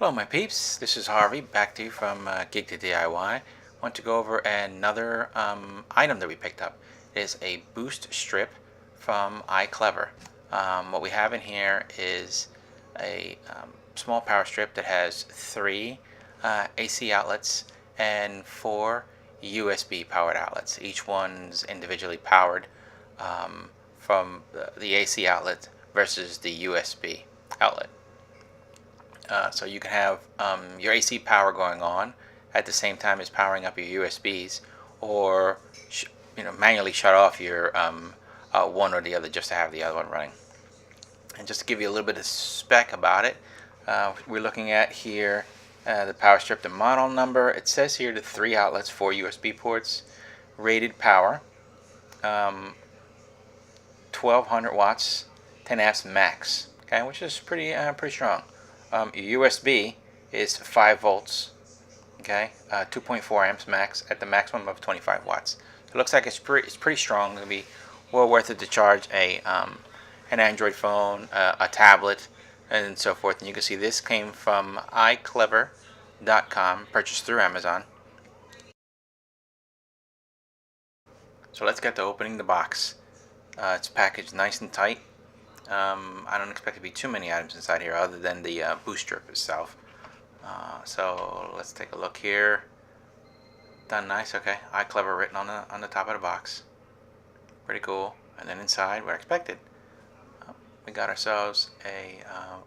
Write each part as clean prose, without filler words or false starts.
Hello my peeps, this is Harvey, back to you from Gig to DIY. Want to go over another item that we picked up. It is a BoostStrip from iClever. What we have in here is a small power strip that has 3 AC outlets and 4 USB powered outlets. Each one's individually powered from the AC outlet versus the USB outlet. So you can have your AC power going on at the same time as powering up your USBs, or manually shut off your one or the other just to have the other one running. And just to give you a little bit of spec about it, we're looking at here the power strip, the model number. It says here the 3 outlets, 4 USB ports, rated power, 1200 watts, 10 amps max. Okay, which is pretty strong. Your USB is 5 volts, okay, 2.4 amps max at the maximum of 25 watts. It looks like it's pretty strong. It'll be well worth it to charge an Android phone, a tablet, and so forth. And you can see this came from iClever.com, purchased through Amazon. So let's get to opening the box. It's packaged nice and tight. I don't expect to be too many items inside here other than the BoostStrip itself. So let's take a look here. Done nice. Okay, iClever written on the top of the box. Pretty cool. And then inside, what I expected, we got ourselves a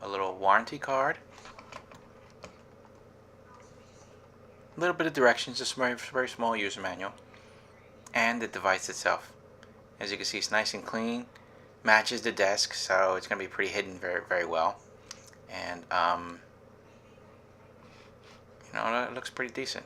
little warranty card. A little bit of directions, just very small user manual, and the device itself. As you can see, it's nice and clean. Matches the desk, so it's going to be pretty hidden very well. And it looks pretty decent.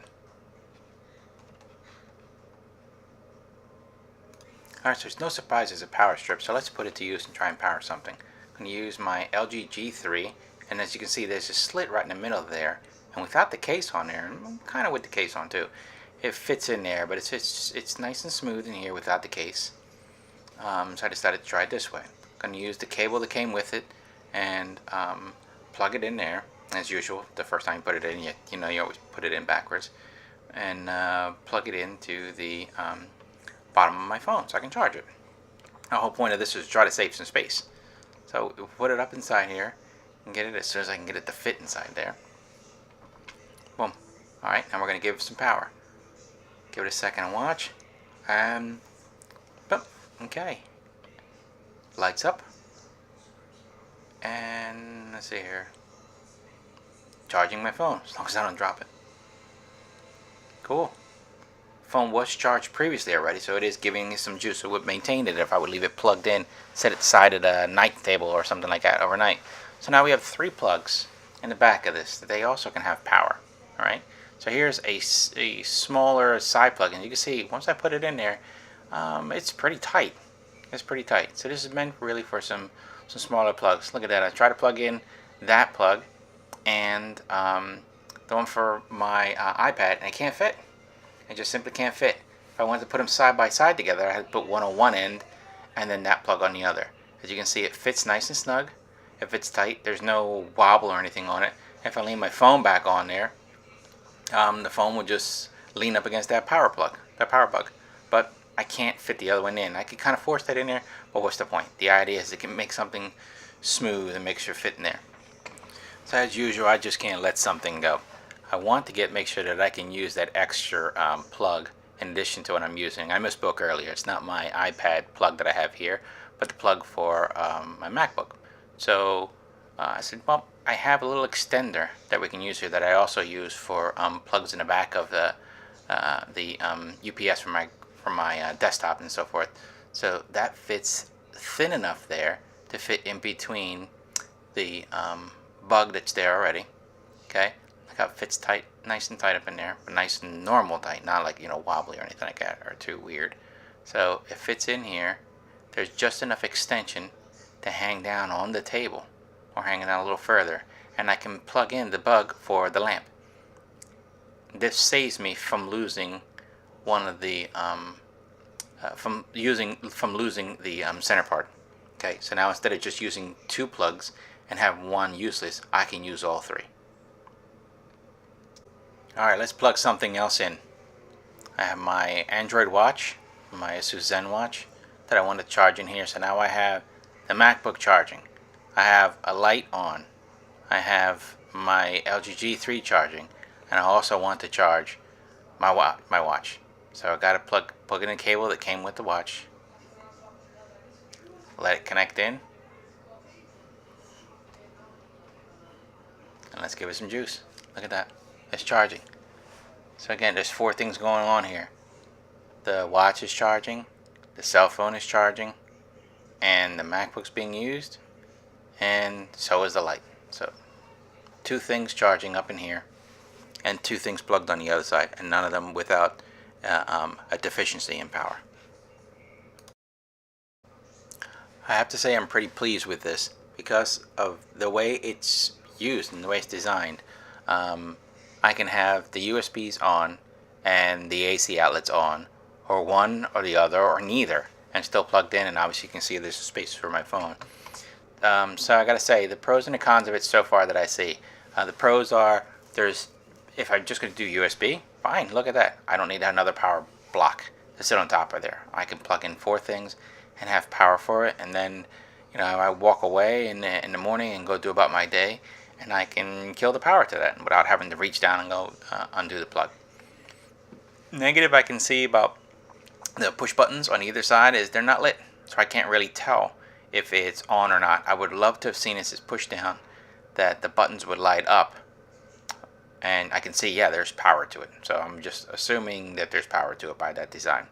Alright, so there's no surprises a power strip, so let's put it to use and try and power something. I'm going to use my LG G3, and as you can see, there's a slit right in the middle there, and without the case on there, and kind of with the case on too, it fits in there, but it's nice and smooth in here without the case. So I decided to try it this way. I'm going to use the cable that came with it and plug it in there as usual. The first time you put it in, you always put it in backwards, and plug it into the bottom of my phone so I can charge it. The whole point of this is to try to save some space. So we'll put it up inside here and get it as soon as I can get it to fit inside there. Boom. Alright, now we're going to give it some power. Give it a second and watch. Boom. Okay. Lights up. And let's see here. Charging my phone, as long as I don't drop it. Cool. Phone was charged previously already, so it is giving me some juice. It would maintain it if I would leave it plugged in, set it aside at a night table or something like that overnight. So now we have 3 plugs in the back of this that they also can have power. Alright. So here's a smaller side plug, and you can see once I put it in there, it's pretty tight. It's pretty tight. So this is meant really for some smaller plugs. Look at that. I try to plug in that plug and the one for my iPad, and it can't fit. It just simply can't fit. If I wanted to put them side by side together, I had to put one on one end and then that plug on the other. As you can see, it fits nice and snug. It fits tight. There's no wobble or anything on it. If I lean my phone back on there, the phone would just lean up against that power plug. But I can't fit the other one in. I could kind of force that in there, but what's the point? The idea is it can make something smooth and make sure it fit in there. So as usual, I just can't let something go. I want to make sure that I can use that extra plug in addition to what I'm using. I misspoke earlier. It's not my iPad plug that I have here, but the plug for my MacBook. So I said, well, I have a little extender that we can use here that I also use for plugs in the back of the UPS for my desktop and so forth. So that fits thin enough there to fit in between the bug that's there already. Okay, look how it fits tight, nice and tight up in there, but nice and normal tight, not like wobbly or anything like that, or too weird. So it fits in here. There's just enough extension to hang down on the table, or hang it down a little further, and I can plug in the bug for the lamp. This saves me from losing one of the from losing the center part. Okay, so now instead of just using 2 plugs and have one useless, I can use all 3. Alright, let's plug something else in. I have my Android watch, my Asus Zen watch, that I want to charge in here. So now I have the MacBook charging. I have a light on. I have my LG G3 charging. And I also want to charge my watch. So I got to plug in a cable that came with the watch. Let it connect in. And let's give it some juice. Look at that. It's charging. So again, there's 4 things going on here. The watch is charging, the cell phone is charging, and the MacBook's being used, and so is the light. So 2 things charging up in here, and 2 things plugged on the other side, and none of them without a deficiency in power. I have to say I'm pretty pleased with this because of the way it's used and the way it's designed. I can have the USBs on and the AC outlets on, or one or the other or neither, and still plugged in, and obviously you can see there's space for my phone. So I gotta say, the pros and the cons of it so far that I see. The pros are, if I'm just gonna do USB, fine, look at that. I don't need another power block to sit on top of there. I can plug in 4 things and have power for it, and then I walk away in the morning and go do about my day, and I can kill the power to that without having to reach down and go undo the plug. Negative I can see about the push buttons on either side is they're not lit, so I can't really tell if it's on or not. I would love to have seen this as push down, that the buttons would light up, and I can see, yeah, there's power to it. So I'm just assuming that there's power to it by that design.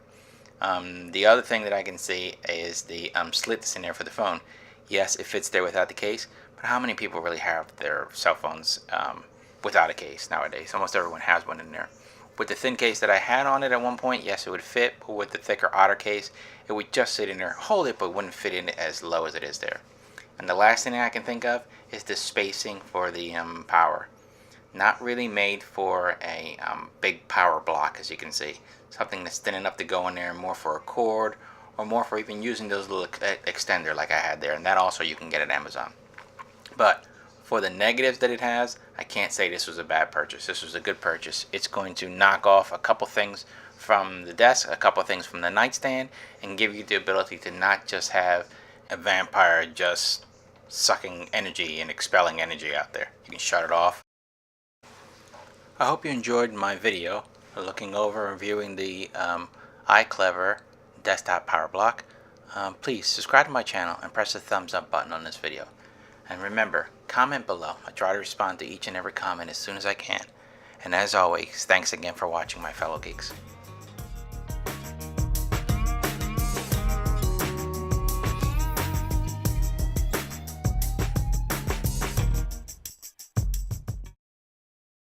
The other thing that I can see is the slit that's in there for the phone. Yes, it fits there without the case, but how many people really have their cell phones without a case nowadays? Almost everyone has one in there. With the thin case that I had on it at one point, yes, it would fit, but with the thicker Otter case, it would just sit in there, hold it, but wouldn't fit in as low as it is there. And the last thing I can think of is the spacing for the power. Not really made for a big power block, as you can see. Something that's thin enough to go in there, more for a cord, or more for even using those little extender like I had there, and that also you can get at Amazon. But for the negatives that it has, I can't say this was a bad purchase. This was a good purchase. It's going to knock off a couple things from the desk, a couple things from the nightstand, and give you the ability to not just have a vampire just sucking energy and expelling energy out there. You can shut it off. I hope you enjoyed my video looking over and viewing the iClever desktop power block. Please subscribe to my channel and press the thumbs up button on this video. And remember, comment below. I try to respond to each and every comment as soon as I can. And as always, thanks again for watching, my fellow geeks.